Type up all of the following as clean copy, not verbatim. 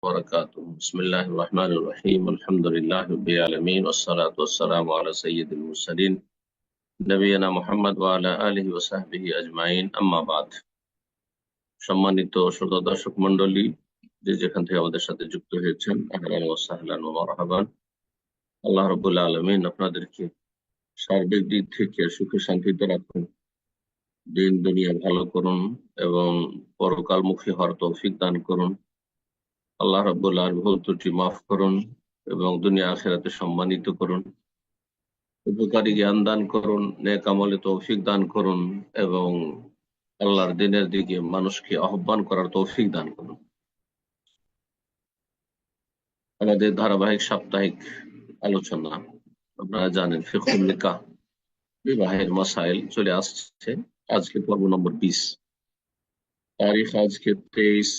وبركاته بسم الله الرحمن الرحيم الحمد لله رب العالمين والصلاة والسلام على سيد المرسلين নবিয়না মুহাম্মদ ওয়া আলা আলিহি ওয়া সাহবিহি আজমাইন আম্মা বাদ। সম্মানিত শ্রোতা দর্শক মণ্ডলী, যে যেখান থেকে আমাদের সাথে যুক্ত হয়েছেন, আহলান ওয়া সাহলান ওয়া মারহাবান। আল্লাহ রাব্বুল আলামিন আপনাদেরকে সার্বিক দিক থেকে সুখে শান্তিতে রাখুন, দিন দুনিয়া ভালো করুন এবং পরকালমুখী হওয়ার তৌফিক দান করুন। আল্লাহ রাব্বুল আলামিন ভুল ত্রুটি মাফ করুন এবং দুনিয়া আখিরাতে সম্মানিত করুন, উপকারী জ্ঞান দান করুন, নেক আমলে তৌফিক দান করুন এবং আল্লাহর দিনের দিকে মানুষকে আহ্বান করার তৌফিক দান করুন। আমাদের ধারাবাহিক সাপ্তাহিক আলোচনা, আপনারা জানেন, ফিকহুন নিকাহ, বিবাহের মাসাইল চলে আসছে। আজকে পর্ব নম্বর 20। তারিখ আজকে 23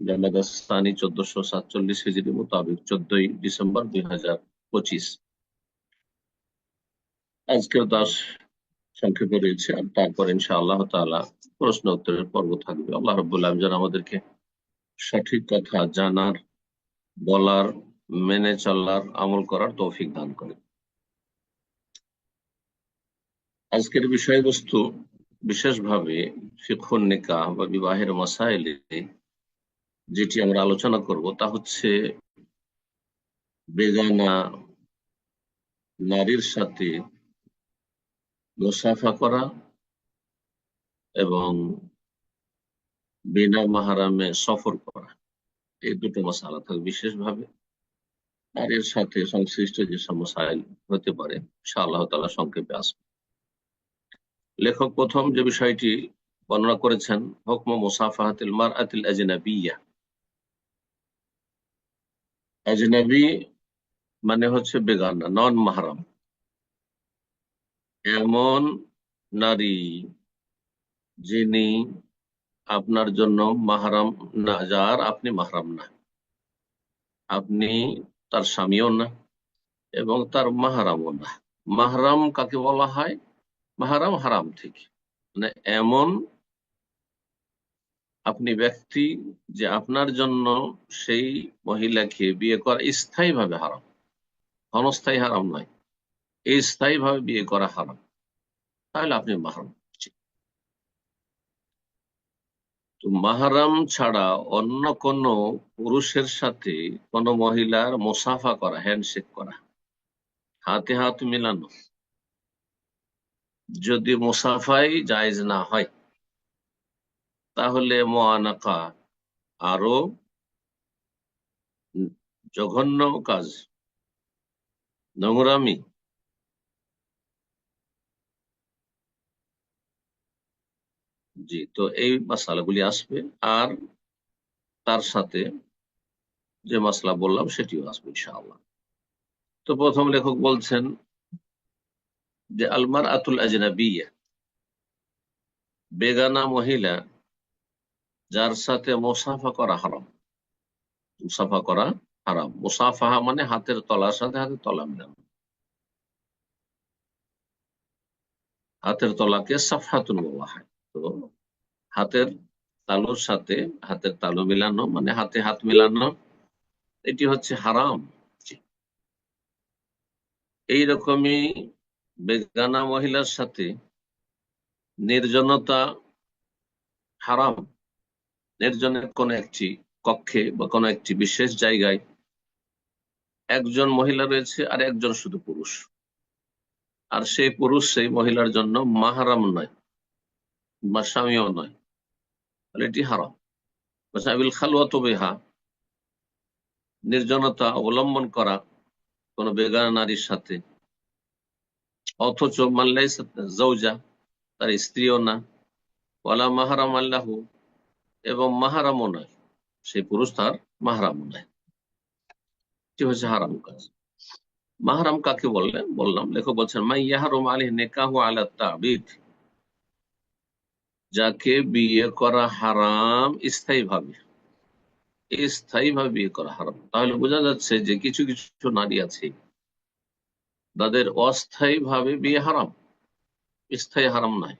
জামাদাস সানি 1447 হিজরি মোতাবেক 14 ডিসেম্বর 2025। আজকের দাস সংক্ষেপে রয়েছে, আর তারপর ইনশাআল্লাহ তাআলা প্রশ্ন উত্তরের পর্ব থাকবে। আল্লাহ রাব্বুল আলামিন যেন আমাদেরকে সঠিক কথা জানার, বলার, মেনে চলার, আমল করার তৌফিক দান করে। আজকের বিষয়বস্তু বিশেষভাবে ফিকহুন নিকাহ বা বিবাহের মাসাইলে যেটি আমরা আলোচনা করব তা হচ্ছে বেগানা নারীর সাথে মুসাফা করা এবং বিনা মাহরামে সফর করা। এই দুটো মাসালা থাকবে বিশেষভাবে। নারীর সাথে সংশ্লিষ্ট যে মাসাইল হতে পারে ইনশাআল্লাহ তাআলা সংক্ষেপে আসবে। লেখক প্রথম যে বিষয়টি বর্ণনা করেছেন, হুকম মুসাফাহাতিল মারআতিল আজনাবিয়্যাহ। আজনাবী মানে হচ্ছে বেগানা, নন মাহরাম, এমন নারী যিনি আপনার জন্য মাহরাম না, যার আপনি মাহরাম না, আপনি তার স্বামীও না এবং তার মাহরামও না। মাহরাম কাকে বলা হয়? মাহরাম হারাম থেকে, মানে এমন আপনি ব্যক্তি যে আপনার জন্য সেই মহিলাকে বিয়ে করা স্থায়ীভাবে হারাম, ক্ষণস্থায়ী হারাম নয়, এই স্থায়ীভাবে বিয়ে করা হারাম, তাহলে আপনি মাহরাম। তো মাহরাম ছাড়া অন্য কোন পুরুষের সাথে কোন মহিলার মুসাফা করা, হ্যান্ডশেক করা, হাতে হাত মিলানো, যদি মুসাফাই জায়েজ না হয়, তাহলে মুআনাকা আরো জঘন্য কাজ, নোংরামি। জি, তো এই মাসালাগুলি আসবে, আর তার সাথে যে মাসলা বললাম সেটিও আসবে ইনশাআল্লাহ। তো প্রথম লেখক বলছেন যে আলমার আতুল আজনাবিয়া, বেগানা মহিলা যার সাথে মুসাফা করা হারাম। মুসাফা করা হারাম, মুসাফাহা মানে হাতের তলার সাথে হাতের তলা মিলানো। হাতের তলাকে সাফহাতুন বলা হয়। তো হাতের তালুর সাথে হাতের তালু মিলানো মানে হাতে হাত মিলানো, এটি হচ্ছে হারাম। এইরকমই বেগানা মহিলার সাথে নির্জনতা হারাম। নির্জনের কোন একটি কক্ষে বা কোন একটি বিশেষ জায়গায় একজন মহিলা রয়েছে আর একজন শুধু পুরুষ, আর সেই পুরুষ সেই মহিলার জন্য মাহরাম নয় বা স্বামীও নয়, তাহলে এটি হারাম। খালওয়াত বিহা, নির্জনতা অবলম্বন করা কোন বেগানা নারীর সাথে, অথচ মাল্লাইসা জাওজা, তার স্ত্রীও না, ওয়ালা মাহরাম আল্লাহু, এবং মাহরামও নয়, সেই পুরুষ তার মাহরামও নয়, এটি হচ্ছে হারাম কাজ। মাহরাম কাকে বললেন বললাম, লেখক বলছেন মা ইয়াহরুম আলাইহি নিকাহু আলা তাবিদ, যাকে বিয়ে করা হারাম স্থায়ীভাবে, স্থায়ীভাবে বিয়ে করা হারাম। তাহলে বোঝা যাচ্ছে যে কিছু কিছু নারী আছে তাদের অস্থায়ী ভাবে বিয়ে হারাম, স্থায়ী হারাম নয়।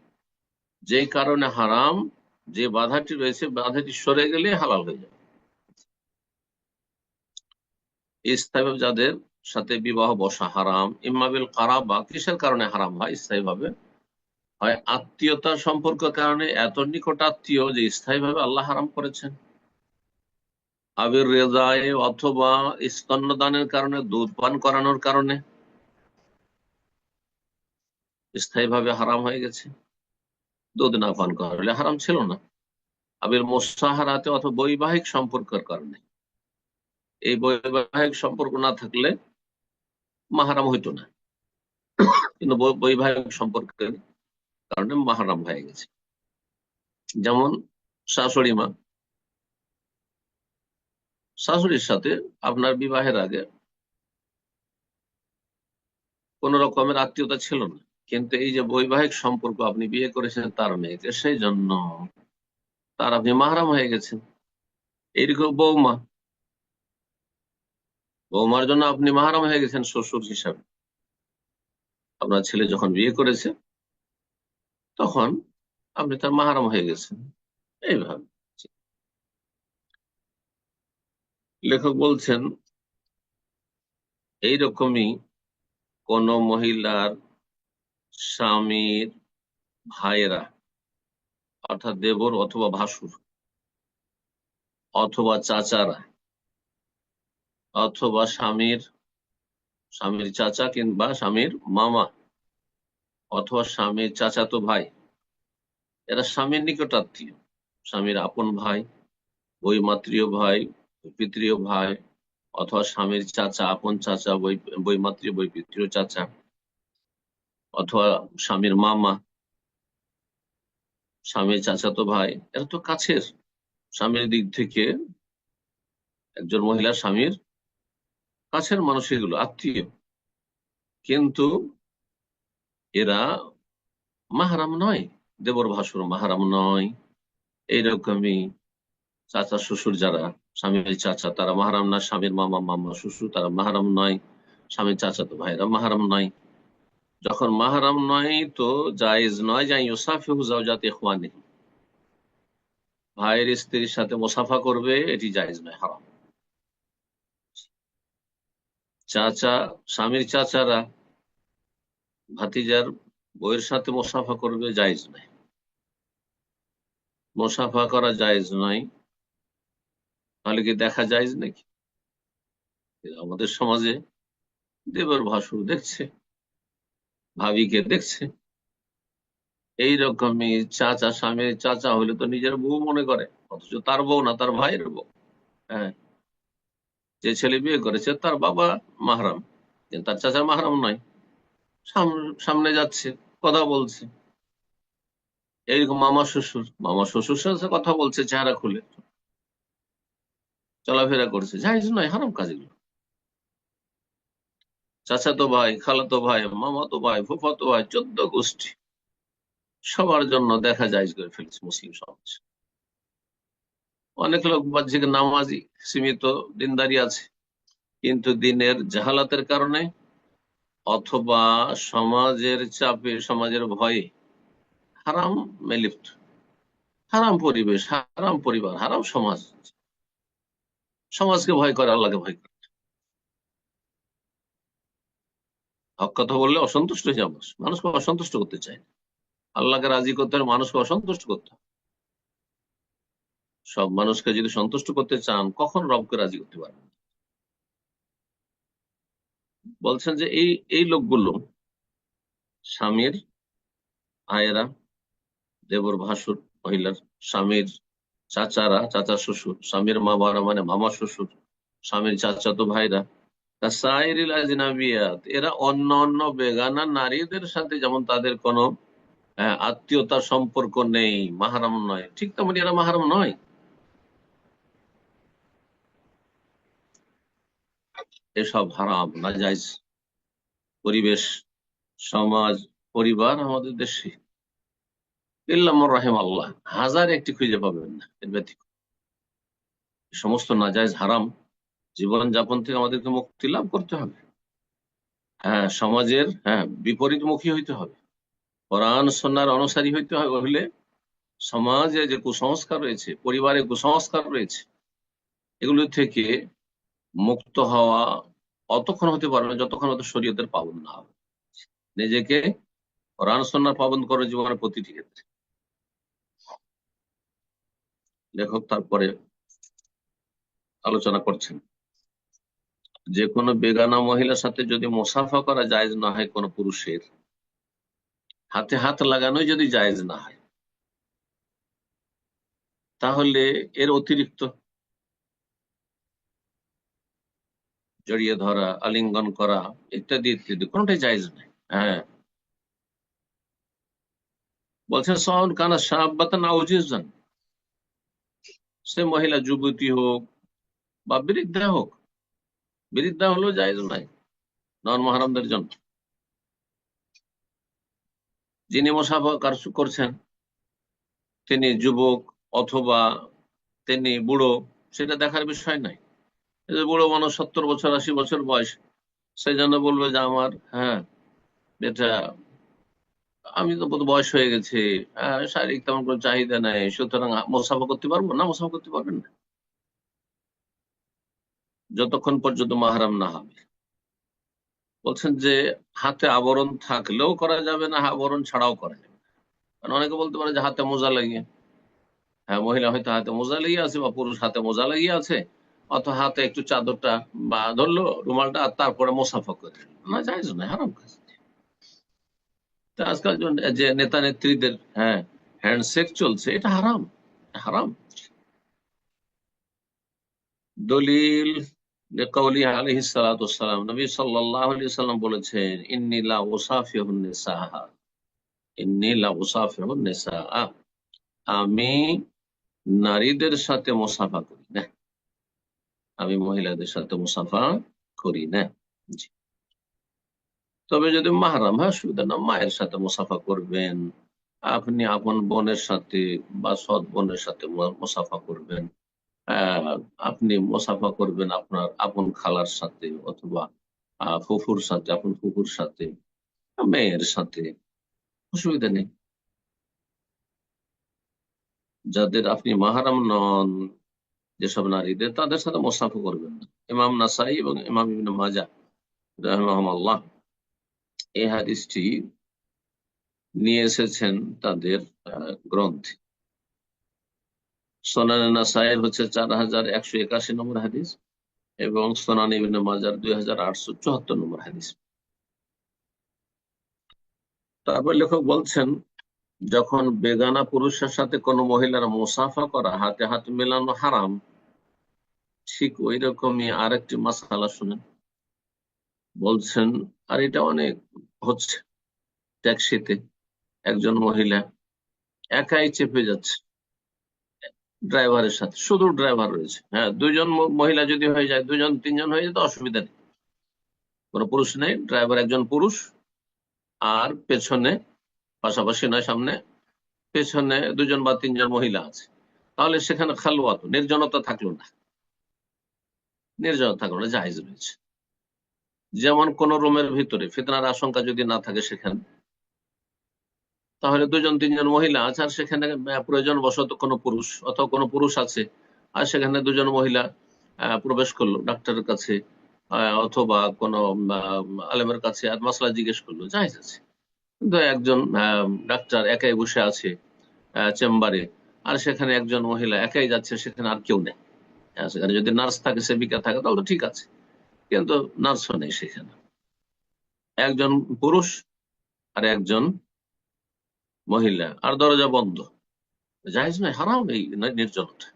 যে কারণে হারাম, যে বাধাটি রয়েছে, বাধাটি সরে গেলে হালাল হয়ে যাবে। স্থায়ীভাবে যাদের সাথে বিবাহ বসা হারাম, ইম্মাবিল কারাবা, কিসের কারণে হারাম হয় স্থায়ীভাবে? হয় আত্মীয়তার সম্পর্কের কারণে, এত নিকট আত্মীয় যে স্থায়ীভাবে আল্লাহ হারাম করেছেন। আবির রেজায়, অথবা স্তন্যদানের কারণে, দুধ পান করানোর কারণে স্থায়ীভাবে হারাম হয়ে গেছে। দুধ না পান করালে হারাম ছিল না। আবির মোসাহারাতে, অথবা বৈবাহিক সম্পর্কের কারণে, এই বৈবাহিক সম্পর্ক না থাকলে মাহারাম হইতো না, কিন্তু বৈবাহিক সম্পর্কের কারণে মাহারাম হয়ে গেছে। যেমন শাশুড়ি মা, শাশুড়ির সাথে আপনার বিবাহের আগে কোন রকমের আত্মীয়তা ছিল না, কিন্তু এই যে বৈবাহিক সম্পর্ক, আপনি বিয়ে করেছেন তার মেয়েকে, সেই জন্য তার আপনি মাহারাম হয়ে গেছেন। এইরকম বৌমা, বৌমার জন্য আপনি মাহারাম হয়ে গেছেন শ্বশুর হিসাবে। আপনার ছেলে যখন বিয়ে করেছে তখন আপনি তার মাহারাম হয়ে গেছেন। এইভাবে লেখক বলছেন, এইরকমই কোন মহিলার স্বামীর ভাইয়েরা, অর্থাৎ দেবর অথবা ভাসুর, অথবা চাচারা, অথবা স্বামীর স্বামীর চাচা কিংবা স্বামীর মামা, অথবা স্বামীর চাচাতো ভাই, এরা স্বামীর নিকট আত্মীয়, স্বামীর আপন ভাই, বৈমাত্রীয় ভাই, পিতৃয় ভাই, অথবা স্বামীর চাচা, আপন চাচা, বৈমাত্রীয় বৈপিত্রীয় চাচা, অথবা স্বামীর মামা, স্বামীর চাচাতো ভাই, এরা তো কাছের, স্বামীর দিক থেকে একজন মহিলার স্বামীর কাছের মানুষ, এগুলো আত্মীয়, কিন্তু এরা মাহারাম নয়, দেবর ভাসুর মাহারাম নয়। এইরকমই চাচা শ্বশুর, যারা স্বামীর চাচা, তারা মাহারাম না। স্বামীর মামা, মামা শ্বশুর, তারা মাহারাম নয়। স্বামীর চাচাতো ভাইরা মাহারাম নয়। যখন মাহারাম নয়, তো জায়েজ নয় যে ইউসাফিহু যাওজাতি ইখওয়ানিহি, ভাইয়ের স্ত্রীর সাথে মোসাফা করবে, এটি জায়েজ নয়, হারাম। চাচা, স্বামীর চাচারা ভাতিজার বউয়ের সাথে মোসাফা করবে, জায়েজ নয়। মোসাফা করা জায়েজ নয়, তাহলে কি দেখা জায়েজ নাকি? আমাদের সমাজে দেবর ভাসুর দেখছে, ভাবিকে দেখছে। এইরকমই চাচা, স্বামীর চাচা হলে তো নিজের বউ মনে করে, অথচ তার বউ না, তার ভাইয়ের বউ। হ্যাঁ, যে ছেলে বিয়ে করেছে তার বাবা মাহরাম, কিন্তু তার চাচা মাহরাম নয়। সামনে যাচ্ছে, কথা বলছে। এইরকম মামা শ্বশুর, মামা শ্বশুর সাথে কথা বলছে, চেহারা খুলে চলাফেরা করছে, জায়েজ নয়, হারাম কাজ এগুলো। চাচাতো ভাই, খালাতো ভাই, মামাতো ভাই, ফুফাতো ভাই, 14 গোষ্ঠী, সবার জন্য দেখা জায়েজ করে ফেলেছে মুসলিম সমাজ। অনেক লোক বাহ্যিক নামাজি, সীমিত দিনদারি আছে, কিন্তু দিনের জাহালাতের কারণে, অথবা সমাজের চাপে, সমাজের ভয়ে হারাম লিপ্ত। হারাম পরিবেশ, হারাম পরিবার, হারাম সমাজ। সমাজকে ভয় করে, আল্লাহকে ভয় করে। হক কথা বললে অসন্তুষ্ট হয়ে যাবে, মানুষকে অসন্তুষ্ট করতে চায় না। আল্লাহকে রাজি করতে হলে মানুষকে অসন্তুষ্ট করতে হবে। সব মানুষকে যদি সন্তুষ্ট করতে চান, কখন রবকে রাজি করতে পারবেন? বলছেন যে এই এই লোকগুলো, স্বামীর ভাইয়েরা, দেবর ভাসুর মহিলার, স্বামীর চাচারা, চাচা শ্বশুর, স্বামীর মামারা মানে মামা শ্বশুর, স্বামীর চাচাতো ভাইরা, কাসাইরিল আজনাবিয়াত, এরা অন্য অন্য বেগানা নারীদের সাথে যেমন তাদের কোনো আত্মীয়তার সম্পর্ক নেই, মাহারাম নয়, ঠিক তেমনি এরা মাহারাম নয়। এসব হারাম, নাজাইজ পরিবেশ, সমাজ, পরিবার আমাদের দেশে ইল্লা মান রাহিম আল্লাহ, হাজার একটি খুঁজে পাবেন না এর ব্যতিক্রম। এই সমস্ত নাজাইজ হারাম জীবন যাপন থেকে আমাদেরকে মুক্তি লাভ করতে হবে। হ্যাঁ, সমাজের বিপরীতমুখী হইতে হবে, কোরআন সুন্নাহর অনুসারী হইতে হবে। হইলে সমাজে যে কুসংস্কার রয়েছে, পরিবারে কুসংস্কার রয়েছে, এগুলো থেকে মুক্ত হওয়া অতক্ষণ হতে পারবে না যতক্ষণ হয়তো শরীয়তের পাবন না হবে। নিজেকে কোরআন সুন্নাহর পাবন করে জীবনের প্রতিটি ক্ষেত্রে। লেখক তারপরে আলোচনা করছেন, যে কোনো বেগানা মহিলার সাথে যদি মুসাফা করা জায়েজ না হয় কোনো পুরুষের, হাতে হাত লাগানোই যদি জায়েজ না হয়, তাহলে এর অতিরিক্ত জড়িয়ে ধরা, আলিঙ্গন করা ইত্যাদি ইত্যাদি কোনটাই জায়েজ নেই। হ্যাঁ, বলছেন সাউন কানা সাহাবাতান আও জিজান, সে মহিলা যুবতী হোক বা বৃদ্ধা হোক, বৃদ্ধা হলেও জায়েজ নাই নন মাহরামদের জন্য। যিনি মুসাফা করছেন তিনি যুবক অথবা তিনি বুড়ো, সেটা দেখার বিষয় নাই। এই যে বুড়ো মানুষ 70 বছর 80 বছর বয়স, সেই জন্য বলবে যে আমার, হ্যাঁ এটা আমি তো বহুত বয়স হয়ে গেছে, শারীরিক তেমন কোনো চাহিদা নাই, সুতরাং মোসাফা করতে পারবো না, মোসাফা করতে পারবেন না যতক্ষণ পর্যন্ত মাহরাম না হবে। বলছেন যে হাতে আবরণ থাকলেও করা যাবে না, আবরণ ছাড়াও করা যাবে না। কারণ অনেকে বলতে পারে যে হাতে মোজা লাগিয়ে, হ্যাঁ মহিলা হয়তো হাতে মোজা লাগিয়ে আছে বা পুরুষ হাতে মোজা লাগিয়ে আছে, অথবা হাতে একটু চাদরটা বা ধরলো রুমালটা আর তারপরে মোসাফা করে, না জায়েজ না, হারাম কাজ। তা আজকাল যে নেতা নেত্রীদের, হ্যাঁ, হ্যান্ডশেক চলছে, এটা হারাম, হারাম। দলিল লিকাউলিহি আলাইহিস সালাতু ওয়াসসালাম, নবী সাল্লাল্লাহু আলাইহি ওয়াসাল্লাম বলেছেন, ইন্নী লা উসাফিহুন নিসাহ, ইন্নী লা উসাফিহুন নিসাহ, আমি নারীদের সাথে মুসাফা করি না, আমি মহিলাদের সাথে মুসাফা করি না। জি। তবে যদি মাহরাম হয় অসুবিধা না, মায়ের সাথে মুসাফা করবেন, আপনি আপন বোনের সাথে বা সৎ বোনের সাথে মুসাফা করবেন, আহ, আপনি মুসাফা করবেন আপনার আপন খালার সাথে অথবা ফুফুর সাথে, আপন ফুফুর সাথে, মেয়ের সাথে, অসুবিধা নেই। যাদের আপনি মাহারাম নন, যেসব নারীদের, তাদের সাথে মুসাফা করবেন না। ইমাম নাসাই এবং ইমাম ইবনে মাজাহ রাহিমাহুল্লাহ এই হাদিসটি নিয়ে এসেছেন তাদের গ্রন্থে। সোনানে নাসাইয়ের হচ্ছে 4181 নম্বর হাদিস, এবং সোনান ইবনে মাজার 2874 নম্বর হাদিস। তারপর লেখক বলছেন, যখন বেগানা পুরুষের সাথে কোনো মহিলার মুসাফা করা, হাতে হাত মেলানো হারাম, ঠিক ওই রকমই আরেকটি মাসআলা শুনেন। বলছেন, আর এটা অনেক হচ্ছে, ট্যাক্সিতে একজন মহিলা একাই চেপে যাচ্ছে ড্রাইভারের সাথে, শুধু ড্রাইভার রয়েছে, হ্যাঁ দুইজন মহিলা যদি হয়ে যায়, দুজন তিনজন হয়ে যায় তো অসুবিধা নেই, কোনো পুরুষ নেই, ড্রাইভার একজন পুরুষ, আর পেছনে, পাশাপাশি নয় সামনে, পেছনে দুজন বা তিনজন মহিলা আছে, তাহলে সেখানে খালওয়াত, নির্জনতা থাকলো না, নির্জনতা থাকলো না, জায়েজ রয়েছে। যেমন কোন রুমের ভিতরে ফিতনার আশঙ্কা যদি না থাকে সেখানে, তাহলে দুজন তিনজন মহিলা আছে, আর সেখানে প্রয়োজন বশত কোনো পুরুষ অথবা কোনো পুরুষ আছে, আর সেখানে দুজন মহিলা প্রবেশ করলো ডাক্তারের কাছে, অথবা কোনো আলেমের কাছে, আর মাসলা জিজ্ঞেস করলো, জায়েজ আছে। কিন্তু একজন ডাক্তার একাই বসে আছে চেম্বারে, আর সেখানে একজন মহিলা একাই যাচ্ছে, সেখানে আর কেউ নেই, সেখানে যদি নার্স থাকে, সেবিকা থাকে, তাহলে তো ঠিক আছে, কিন্তু নার্সও নেই সেখানে, একজন পুরুষ আর একজন মহিলা, আর দরজা বন্ধ, জায়েজ নয়, হারাম এই নির্জনতা।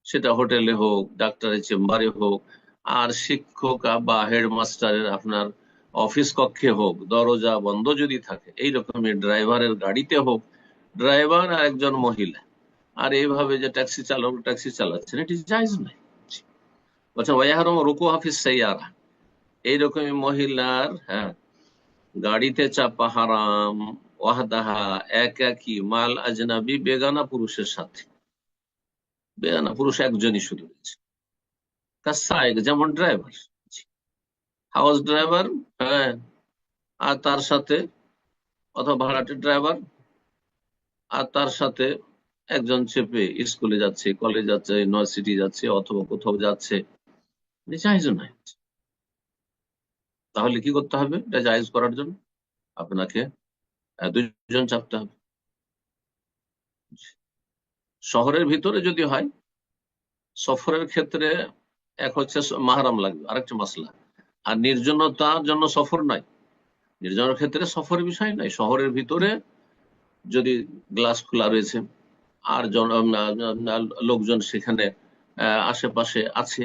সেটা হোটেলে হোক, ডাক্তারের চেম্বারে হোক, আর শিক্ষক বা হেডমাস্টারের আপনার অফিস কক্ষে হোক, দরজা বন্ধ যদি থাকে, এইরকমই ড্রাইভারের গাড়িতে হোক, ড্রাইভার আর একজন মহিলা, আর এইভাবে যে ট্যাক্সি চালক ট্যাক্সি চালাচ্ছেন, এটি জায়েজ নয়। বলছেন ওয়াহরুমু রুকু হাফিস সাইয়ারা, এইরকমই মহিলার, হ্যাঁ, গাড়িতে চাপা হারাম, ওয়াহদাহা, একাকি, মাল আজনাবি, বেগানা পুরুষের সাথে, বেগানা পুরুষ একজনই শুধু রয়েছে, কাসায়েক, যেমন ড্রাইভার, হাউস ড্রাইভার, হ্যাঁ, আর তার সাথে, অথবা ভাড়াটে ড্রাইভার, আর তার সাথে একজন চেপে স্কুলে যাচ্ছে, কলেজ যাচ্ছে, ইউনিভার্সিটি যাচ্ছে, অথবা কোথাও যাচ্ছে, জায়েজ নয়। তাহলে কি করতে হবে? এটা জায়েজ করার জন্য আপনাকে দুইজন চাপতে হবে। শহরের ভিতরে যদি হয়, সফরের ক্ষেত্রে এক হচ্ছে মাহরাম লাগবে, আরেকটা মাসলা। আর নির্জনতার জন্য সফর নাই, নির্জনের ক্ষেত্রে সফরের বিষয় নাই। শহরের ভিতরে যদি গ্লাস খোলা রয়েছে আর লোকজন সেখানে আশেপাশে আছে,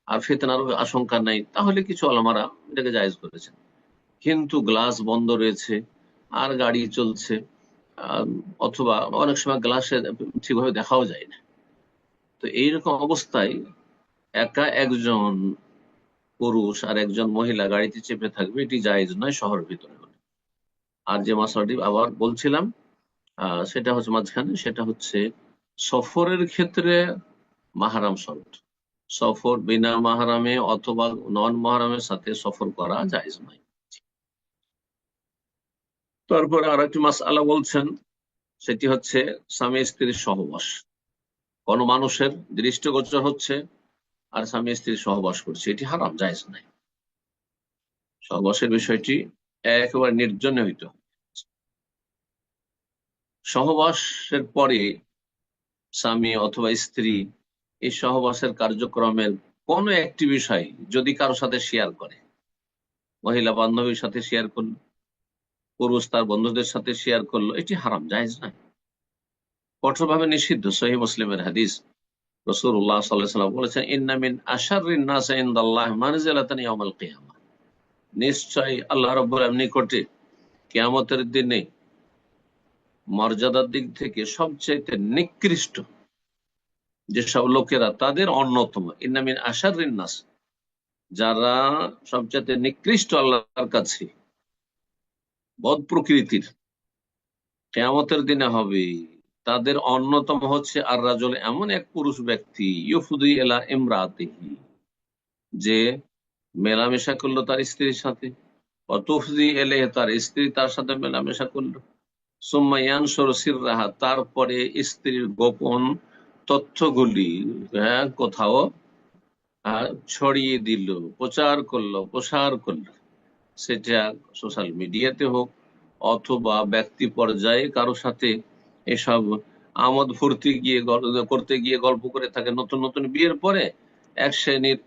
আর ফিতনার আশঙ্কা নাই, তাহলে কিছু আলেমারা এটাকে জায়েজ করেছেন। কিন্তু গ্লাস বন্ধ রয়েছে আর গাড়ি চলছে, আহ, অথবা অনেক সময় গ্লাসে ঠিকভাবে দেখাও যায় না, তো এইরকম অবস্থায় একা একজন পুরুষ আর একজন মহিলা গাড়িতে চেপে থাকবে, এটি জায়েজ নয় শহরের ভিতরে হলে। আর যে মশলাটি আবার বলছিলাম, সেটা হচ্ছে মাঝখানে, সেটা হচ্ছে সফরের ক্ষেত্রে মাহারাম শর্ত। সফর বিনা মাহারামে অথবা নন মাহারামের সাথে সফর করা জায়েজ নয়। তারপরে আর একটি মাসআলা বলছেন, সেটি হচ্ছে স্বামী স্ত্রীর সহবাস। কোন মানুষের দৃষ্টিগোচর হচ্ছে আর স্বামী স্ত্রীর সহবাস করছে, এটি হারাম, জায়েজ নাই। সহবাসের বিষয়টি একেবারে নির্জনে হইতে হবে। সহবাসের পরে স্বামী অথবা স্ত্রী এই সহবাসের কার্যক্রমের কোন একটি বিষয় যদি কারোর সাথে শেয়ার করে, মহিলা বান্ধবীর সাথে শেয়ার করলো, পুরুষ তার বন্ধুদের সাথে শেয়ার করলো, এটি হারাম, জায়েজ নয়, কঠোরভাবে নিষিদ্ধ। সহিহ মুসলিমের হাদিস, রাসূলুল্লাহ সাল্লাল্লাহু আলাইহি ওয়াসাল্লাম বলেছেন, ইন্না মিন আশাররিন নাস ইনদাল্লাহি মানজিলাতান ইয়াউমাল কিয়ামাহ, নিশ্চয়ই আল্লাহ রাব্বুল আলামিন নিকটে কিয়ামতের দিনে মর্যাদার দিক থেকে সবচেয়ে নিকৃষ্ট যেসব লোকেরা, তাদের অন্যতম ইন্না মিন আশাররিন নাস, যারা সবচেয়ে নিকৃষ্ট আল্লাহর কাছে, বদ প্রকৃতির, কিয়ামতের দিনে হবে, তাদের অন্যতম হচ্ছে আর রাজুল, এমন এক পুরুষ ব্যক্তি, ইউফদি ইলা ইমরাতিহি, যে মেলামেশা করলো তার স্ত্রীর সাথে, অতুফদি এলে, তার স্ত্রী তার সাথে মেলামেশা করলো, সুম্মা ইয়ানশুরু সিররাহা, তারপরে স্ত্রীর গোপন তথ্যগুলি কোথাও ছড়িয়ে দিল, প্রসার করলো, সেটা সোশ্যাল মিডিয়াতে হোক অথবা ব্যক্তি পর্যায়ে কারো সাথে এসব আমোদ ফুর্তি করতে গিয়ে গল্প করে থাকে। নতুন নতুন বিয়ের পরে এক শ্রেণীর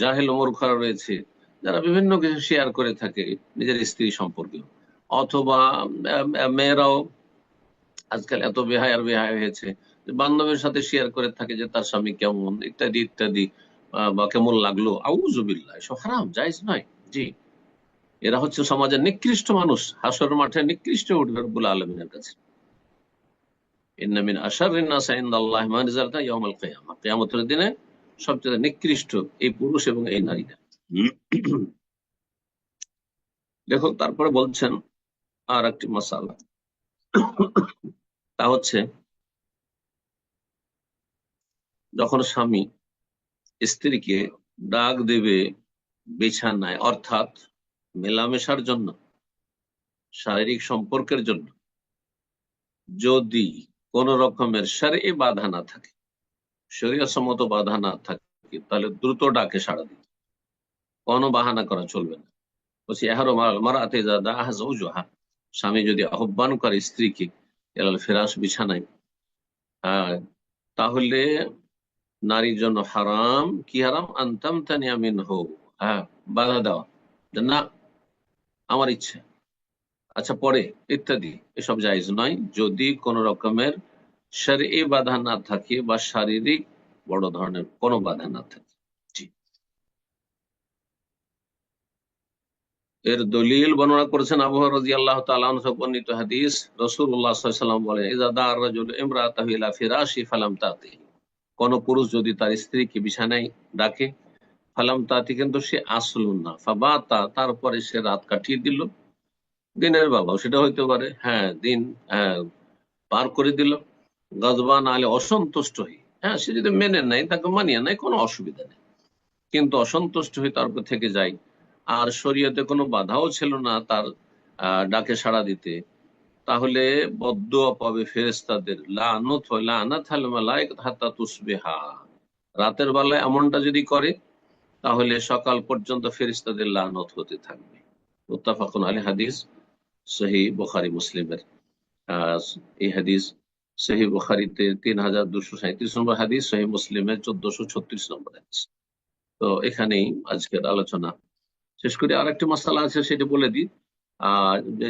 জাহেল মূর্খরা রয়েছে, যারা বিভিন্ন কিছু শেয়ার করে থাকে নিজের স্ত্রী সম্পর্কে, অথবা মেয়েরাও আজকাল এত বেহায় আর বেহায় হয়েছে যে বান্ধবীর সাথে শেয়ার করে থাকে যে তার স্বামী কেমন, ইত্যাদি ইত্যাদি, বা কেমন লাগলো, আউযুবিল্লাহ, এসব হারাম, জায়েজ নয়। জি, এরা হচ্ছে সমাজের নিকৃষ্ট মানুষ, হাসর মাঠে নিকৃষ্ট উঠবে রব্বুল আলমিনের কাছে। ইন্না মিন আশাররিন নাস ইনদাল্লাহি মানজিলাতান ইয়াউমাল কিয়ামাহ, কিয়ামতের দিনে সবচেয়ে নিকৃষ্ট এই পুরুষ এবং এই নারীরা। দেখো, তারপরে বলছেন আর একটি মাসালা, তা হচ্ছে যখন স্বামী স্ত্রীকে ডাক দেবে বিছানায়, অর্থাৎ মেলামেশার জন্য, শারীরিক সম্পর্কের জন্য, যদি কোন রকমের শারঈ বাধা না থাকে, শরীয়তসম্মত বাধা না থাকে, তাহলে দ্রুত ডাকে সাড়া দিতে, কোনো বাহানা করা চলবে না। বলছি এহারো মারাতে যাদা আহা, স্বামী যদি আহ্বান করে স্ত্রীকে এলাল ফেরাস, বিছানায়, তাহলে নারীর জন্য হারাম, কি হারাম, আনতাম তানিয়া মিনহু, বাধা দেওয়া, যে না, আমার ইচ্ছে, আচ্ছা পরে, ইত্যাদি, এসব জায়েজ নয়, যদি কোন রকমের শারঈ বাধা না থাকে বা শারীরিক বড় ধরনের কোনো বাধা না থাকে। জি, এর দলিল বর্ণনা করেছেন আবু হুরায়রা রাদিয়াল্লাহু তাআলা আনহু বর্ণিত হাদিস, রাসূলুল্লাহ সাল্লাল্লাহু আলাইহি ওয়াসাল্লাম বলেন, ইযা দাআ রাজুলু ইমরাতাহু ইলা ফিরাশি ফালাম তাতি, কোন পুরুষ যদি তার স্ত্রীকে বিছানায় ডাকে, ফালাম তাতি, কিন্তু সে আসলো না, ফাবাতা, তারপরে সে রাত কাটিয়ে দিল, দিনের বেলাও সেটা হইতে পারে, দিন আহ, পার করে দিল, গজবান আলে, অসন্তুষ্ট হই, সে যদি মেনে নেয়, তাকে মানিয়ে নেয়, কোনো অসুবিধা নেই, কিন্তু অসন্তুষ্ট হয়ে তারপর থেকে যায়, আর শরীয়তে কোনো বাধাও ছিল না তার ডাকে সাড়া দিতে, তাহলে বদদুয়া পাবে ফেরেশতাদের, লানত হয়, লানাত আল মালায়েকা হাত্তা তুসবিহা, রাতের বেলায় এমনটা যদি করে, তাহলে সকাল পর্যন্ত ফেরেশতাদের লানত হতে থাকবে। মুত্তাফাকুন আলাইহি হাদিস, সহিহ বুখারী মুসলিমের। এই হাদিস সহিহ বুখারীতে 3237 নম্বর হাদিস, সহিহ মুসলিমে 1436 নম্বর হাদিস। তো এখানেই আজকের আলোচনা শেষ করি। আর একটি মাসালা আছে, সেটা বলে দিই।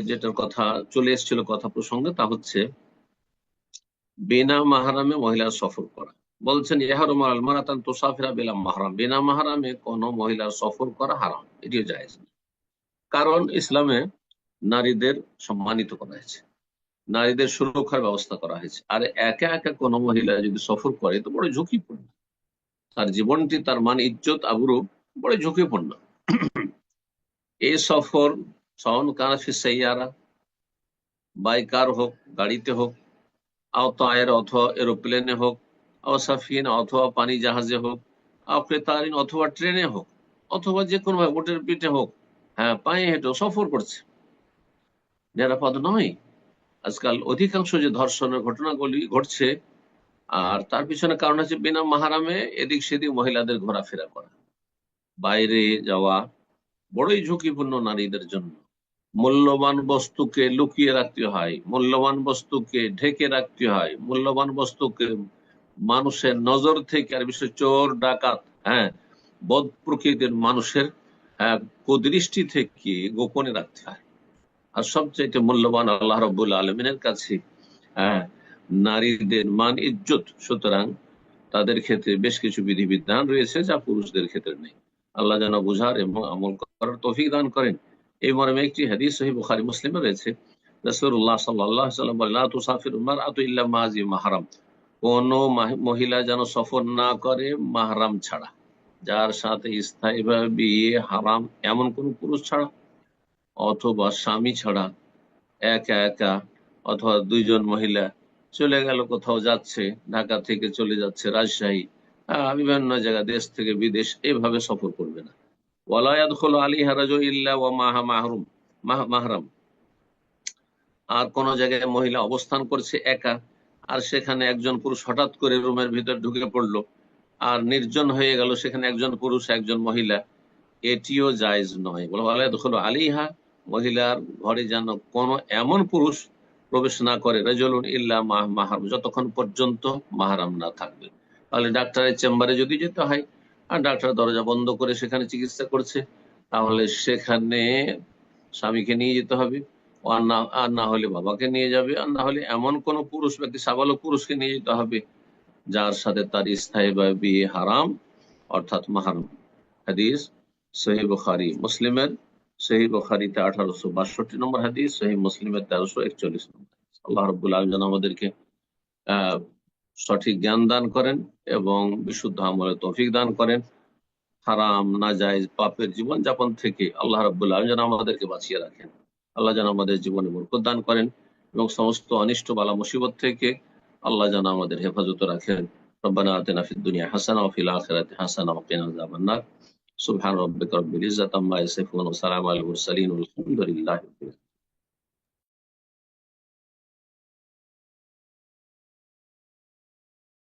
যেটার কথা চলে এসেছিল কথা প্রসঙ্গে, তা হচ্ছে বিনা মাহরামে মহিলার সফর করা। বলছেন ইহরুম আল মারাতান তুসাফিরা বিলা মাহরাম, বিনা মাহরামে কোন মহিলার সফর করা হারাম, এটিও জায়েজ না। কারণ ইসলামে নারীদের সম্মানিত করা হয়েছে, নারীদের সুরক্ষার ব্যবস্থা করা হয়েছে। আর একা একা কোনো মহিলা যদি সফর করে তো বড় ঝুঁকিপূর্ণ, তার জীবনটি, তার মান, ইজ্জত, আবরু বড় ঝুঁকিপূর্ণ। এই সফর সওয়ান কানা ফি সাইয়ারা, বাই কার হোক, গাড়িতে হোক, আওতায়ের অথবা এরোপ্লেনে হোক, সাফিন অথবা পানি জাহাজে হোক, কেতারিন অথবা ট্রেনে হোক, অথবা যে কোনো ভাবে উটের পিঠে হোক, হ্যাঁ পায়ে হেঁটে সফর করছে, নিরাপদ নয়। আজকাল অধিকাংশ যে ধর্ষণের ঘটনাগুলি ঘটছে, আর তার পিছনে কারণ হচ্ছে বিনা মাহারামে এদিক সেদিক মহিলাদের ঘোরাফেরা করা, বাইরে যাওয়া বড়ই ঝুঁকিপূর্ণ নারীদের জন্য। মূল্যবান বস্তুকে লুকিয়ে রাখতে হয়, মূল্যবান বস্তুকে ঢেকে রাখতে হয়, মূল্যবান বস্তুকে মানুষের নজর থেকে, আর বিশেষ চোর ডাকাত, হ্যাঁ বদ প্রকৃতির মানুষের কুদৃষ্টি থেকে গোপনে রাখতে হয়। আর সবচেয়ে মূল্যবান আল্লাহ রাব্বুল আলামিনের কাছে নারীদের মান, ইজ্জত। সুতরাং তাদের ক্ষেত্রে বেশ কিছু বিধিবিধান রয়েছে যা পুরুষদের ক্ষেত্রে নেই। আল্লাহ যেন বুঝার এবং আমল করার তৌফিক দান করেন। এই মর্মে একটি হাদিস সহিহ বুখারী মুসলিমে রয়েছে, রাসূলুল্লাহ সাল্লাল্লাহু আলাইহি ওয়াসাল্লাম বলেন, লা তুসাফিরুল মারআতু ইল্লা মা জি মাহরাম, কোন মহিলা যেন সফর না করে মাহরাম ছাড়া, যার সাথে স্থায়ীভাবে বিয়ে হারাম এমন কোন পুরুষ ছাড়া, অথবা স্বামী ছাড়া, একা একা অথবা দুইজন মহিলা চলে গেল, কোথাও যাচ্ছে, ঢাকা থেকে চলে যাচ্ছে রাজশাহী, বিভিন্ন জায়গা, দেশ থেকে বিদেশ, এইভাবে সফর করবে না। ওয়ালা ইয়াদখুলু আলাইহা রাজুলুন ইল্লা ওয়া মাহা মাহরাম, আর কোন জায়গায় মহিলা অবস্থান করছে একা, আর সেখানে একজন পুরুষ হঠাৎ করে রুমের ভিতর ঢুকে পড়লো, আর নির্জন হয়ে গেল, সেখানে একজন পুরুষ একজন মহিলা, এটিও জায়েজ নয়। বলা ওয়ালা ইয়াদখুলু আলাইহা, মহিলার ঘরে যেন কোন এমন পুরুষ প্রবেশ না করে, রাজুলুন ইল্লা মাহরাম, যতক্ষণ পর্যন্ত মাহরাম না থাকবে। তাহলে ডাক্তারের চেম্বারে যদি যেতে হয়, আর ডাক্তার দরজা বন্ধ করে সেখানে চিকিৎসা করছে, তাহলে সেখানে স্বামীকে নিয়ে যেতে হবে, আর না হলে বাবাকে নিয়ে যাবে, আর না হলে এমন কোন পুরুষ ব্যক্তি, সাবালক পুরুষকে নিয়ে যেতে হবে যার সাথে তার স্থায়ী বা বিয়ে হারাম, অর্থাৎ মাহরাম। হাদিস সহিহ বুখারী মুসলিমের, সহিহ বুখারীতে 1862 নম্বর হাদিস, সহিহ মুসলিমের 1341 নম্বর হাদিস। আল্লাহ রাব্বুল আলামিন যেন আমাদেরকে সঠিক জ্ঞান দান করেন এবং বিশুদ্ধ আমলের তৌফিক দান করেন। হারাম নাজায়েজ পাপের জীবন যাপন থেকে আল্লাহ রাব্বুল আলামিন যেন আমাদেরকে বাঁচিয়ে রাখেন। আল্লাহ যেন আমাদের জীবনে বরকত দান করেন এবং সমস্ত অনিষ্ট বালা মুসিবত থেকে আল্লাহ যেন আমাদের হেফাজত রাখেন। রব্বানা আতিনা ফিদ দুনিয়া হাসানা ওয়া ফিল আখিরাতি হাসানা ওয়া কিনা আযাবান নার। সুবহান রাব্বিকা রাব্বিল ইজ্জাতি আম্মা ইয়াসিফুন ওয়া সালামুন আলাল মুরসালিন ওয়া আলহামদুলিল্লাহি রাব্বিল আলামিন।